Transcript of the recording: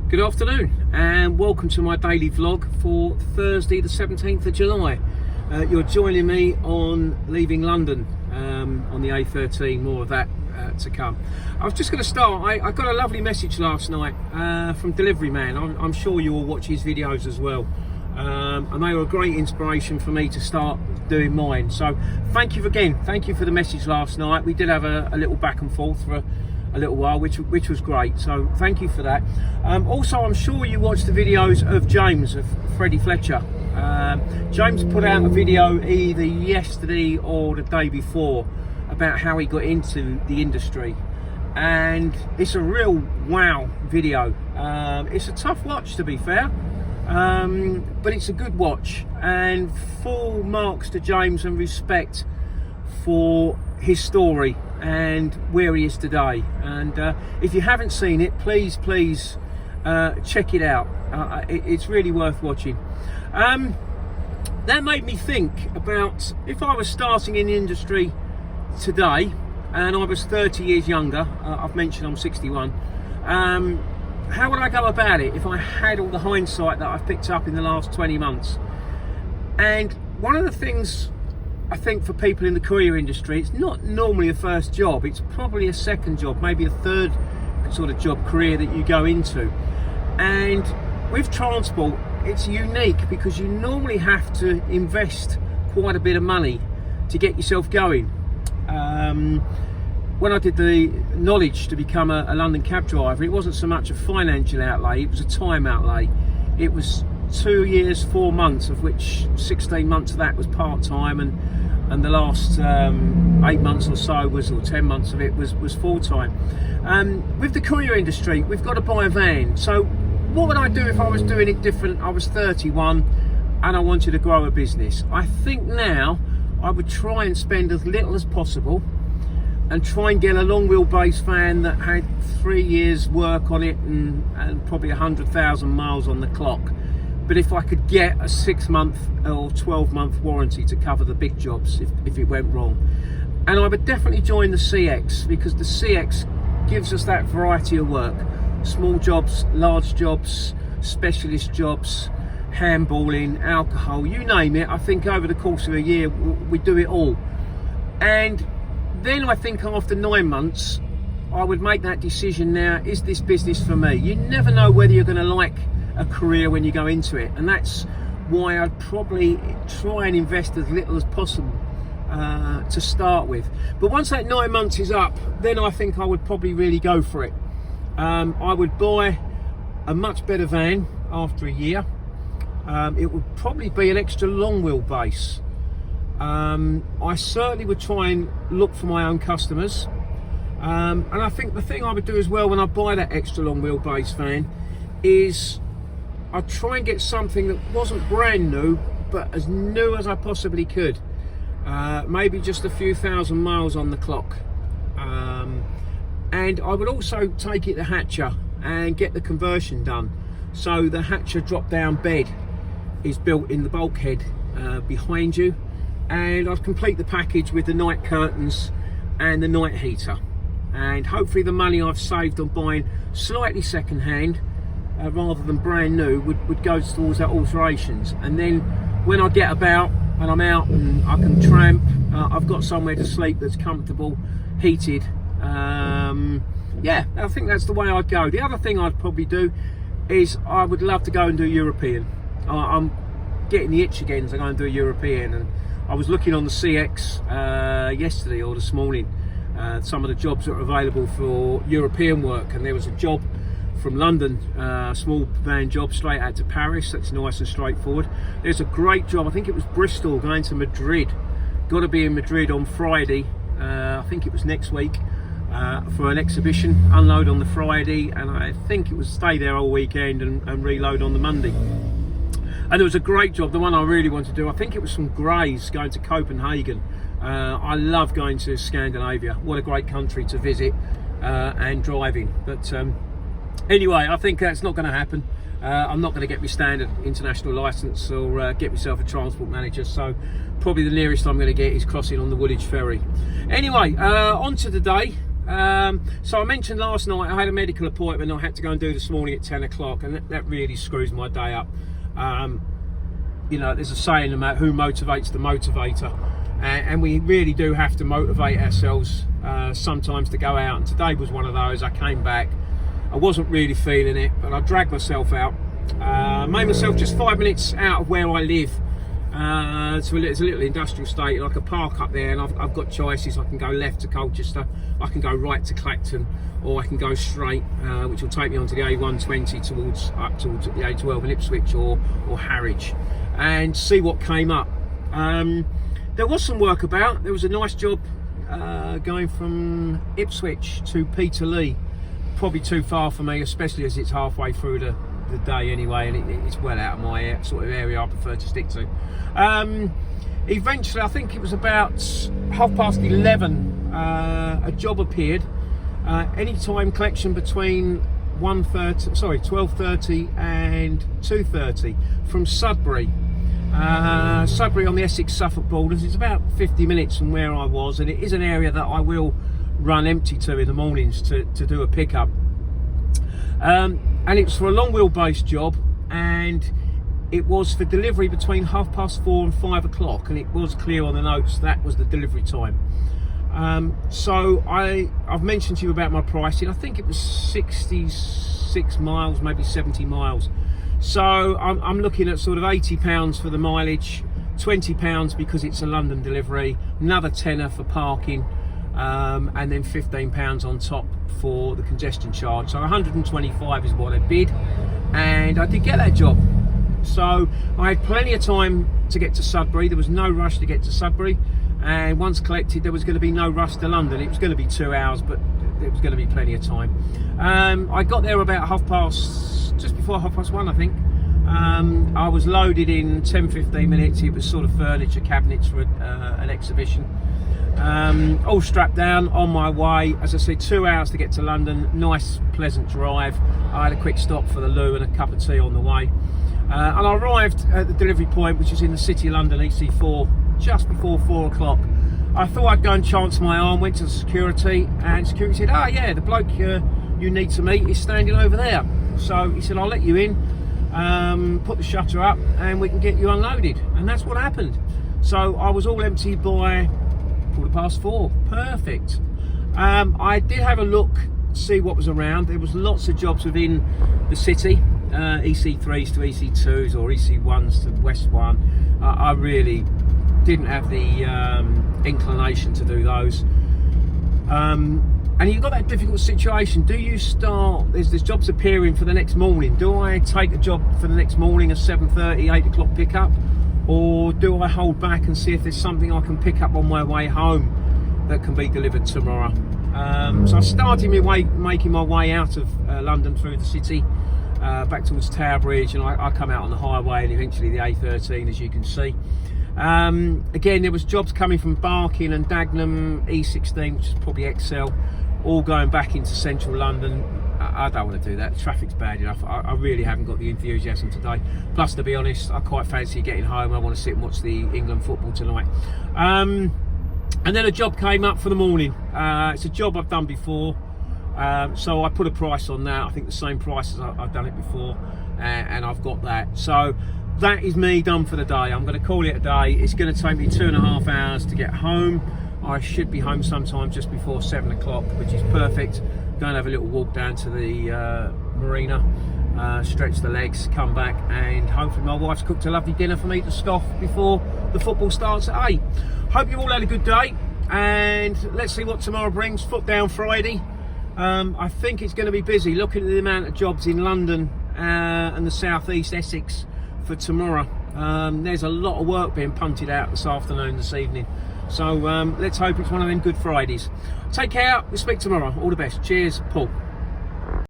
Good afternoon and welcome to my daily vlog for Thursday the 17th of July. You're joining me on leaving London on the A13, more of that to come. I was just going to start, I got a lovely message last night from Delivery Man. I'm sure you all watch his videos as well, and they were a great inspiration for me to start doing mine. So thank you again, thank you for the message last night. We did have a little back and forth for a little while, which was great, so thank you for that. Also, I'm sure you watched the videos of James, of Freddie Fletcher. James put out a video either yesterday or the day before about how he got into the industry, and it's a real wow video. It's a tough watch, to be fair, but it's a good watch, and full marks to James and respect for his story and where he is today. And if you haven't seen it, please check it out. It's really worth watching. That made me think about if I was starting in the industry today and I was 30 years younger. I've mentioned I'm 61. How would I go about it if I had all the hindsight that I've picked up in the last 20 months? And one of the things I think for people in the courier industry, it's not normally a first job, it's probably a second job, maybe a third sort of job career that you go into. And with transport, it's unique because you normally have to invest quite a bit of money to get yourself going. When I did the knowledge to become a London cab driver, it wasn't so much a financial outlay, it was a time outlay. It was 2 years, 4 months, of which 16 months of that was part-time, and the last 8 months or so was, or 10 months of it was full-time. With the courier industry, we've got to buy a van. So what would I do if I was doing it different? I was 31 and I wanted to grow a business. I think now I would try and spend as little as possible and try and get a long wheelbase van that had 3 years work on it and probably 100,000 miles on the clock. But if I could get a 6-month or 12-month warranty to cover the big jobs if it went wrong. And I would definitely join the CX, because the CX gives us that variety of work. Small jobs, large jobs, specialist jobs, handballing, alcohol, you name it. I think over the course of a year, we do it all. And then I think after 9 months, I would make that decision now, is this business for me? You never know whether you're going to like a career when you go into it, and that's why I'd probably try and invest as little as possible to start with. But once that 9 months is up, then I think I would probably really go for it. I would buy a much better van after a year. It would probably be an extra long wheelbase. I certainly would try and look for my own customers, and I think the thing I would do as well when I buy that extra long wheelbase van is I'd try and get something that wasn't brand new, but as new as I possibly could. Maybe just a few thousand miles on the clock. And I would also take it to Hatcher and get the conversion done. So the Hatcher drop down bed is built in the bulkhead behind you, and I'd complete the package with the night curtains and the night heater. And hopefully the money I've saved on buying slightly second hand rather than brand new would go towards that alterations. And then when I get about and I'm out and I can tramp, I've got somewhere to sleep that's comfortable, heated. Yeah, I think that's the way I'd go. The other thing I'd probably do is I would love to go and do European. I'm getting the itch again to go and do a European, and I was looking on the CX yesterday or this morning, some of the jobs that are available for European work, and there was a job from London, small van job straight out to Paris. That's nice and straightforward. There's a great job, I think it was Bristol, going to Madrid. Got to be in Madrid on Friday, I think it was next week, for an exhibition. Unload on the Friday, and I think it was stay there all weekend and reload on the Monday. And there was a great job, the one I really wanted to do, I think it was from Grays going to Copenhagen. I love going to Scandinavia. What a great country to visit and driving. But anyway, I think that's not going to happen. I'm not going to get my standard international license or get myself a transport manager, so probably the nearest I'm going to get is crossing on the Woolwich ferry. Anyway, on to the day. So I mentioned last night I had a medical appointment I had to go and do this morning at 10 o'clock, and that really screws my day up. You know, there's a saying about who motivates the motivator, and we really do have to motivate ourselves sometimes to go out, and today was one of those. I came back, I wasn't really feeling it, but I dragged myself out, made myself just 5 minutes out of where I live. So it's a little industrial estate, and I could park up there, and I've got choices. I can go left to Colchester, I can go right to Clacton, or I can go straight, which will take me onto the A120 up towards the A12 in Ipswich or Harwich, and see what came up. There was some work about. There was a nice job going from Ipswich to Peterlee. Probably too far for me, especially as it's halfway through the day anyway, and it's well out of my sort of area I prefer to stick to. Eventually, I think it was about 11:30, a job appeared. Anytime collection between 12:30 and 2:30 from Sudbury. Sudbury on the Essex-Suffolk borders. It's about 50 minutes from where I was, and it is an area that I will run empty to in the mornings to do a pickup. And it was for a long wheelbase job, and it was for delivery between 4:30 and 5 o'clock, and it was clear on the notes that was the delivery time. So I've mentioned to you about my pricing. I think it was 66 miles, maybe 70 miles. So I'm looking at sort of £80 for the mileage, £20 because it's a London delivery, another tenner for parking, and then £15 on top for the congestion charge. So 125 is what I bid, and I did get that job. So I had plenty of time to get to Sudbury. There was no rush to get to Sudbury, and once collected there was going to be no rush to London. It was going to be 2 hours, but there was going to be plenty of time. I got there about just before 1:30, I think. I was loaded in 10-15 minutes. It was sort of furniture cabinets for an exhibition. All strapped down, on my way. As I said, 2 hours to get to London. Nice pleasant drive. I had a quick stop for the loo and a cup of tea on the way, and I arrived at the delivery point, which is in the City of London, EC4, just before 4 o'clock. I thought I'd go and chance my arm, went to the security, and security said, "Oh yeah, the bloke you need to meet is standing over there." So he said, "I'll let you in, put the shutter up, and we can get you unloaded." And that's what happened. So I was all empty by 4:15. Perfect. I did have a look, see what was around. There was lots of jobs within the city, EC3s to EC2s or EC1s to West 1. I really didn't have the inclination to do those. And you've got that difficult situation. Do you start, there's jobs appearing for the next morning. Do I take a job for the next morning, a 7:30, 8 o'clock pickup? Or do I hold back and see if there's something I can pick up on my way home that can be delivered tomorrow? So I started making my way out of London through the city, back towards Tower Bridge, and I come out on the highway and eventually the A13, as you can see. Again, there was jobs coming from Barking and Dagenham, E16, which is probably XL, all going back into central London. I don't want to do that. The traffic's bad enough. I really haven't got the enthusiasm today. Plus, to be honest, I quite fancy getting home. I want to sit and watch the England football tonight. And then a job came up for the morning. It's a job I've done before, so I put a price on that. I think the same price as I've done it before, and I've got that. So that is me done for the day. I'm going to call it a day. It's going to take me 2.5 hours to get home. I should be home sometime just before 7 o'clock, which is perfect. Go and have a little walk down to the marina, stretch the legs, come back, and hopefully my wife's cooked a lovely dinner for me to scoff before the football starts at 8. Hope you all had a good day, and let's see what tomorrow brings. Foot down Friday. I think it's going to be busy. Looking at the amount of jobs in London and the southeast Essex for tomorrow, there's a lot of work being punted out this afternoon, this evening. So let's hope it's one of them good Fridays. Take care. We'll speak tomorrow. All the best. Cheers, Paul.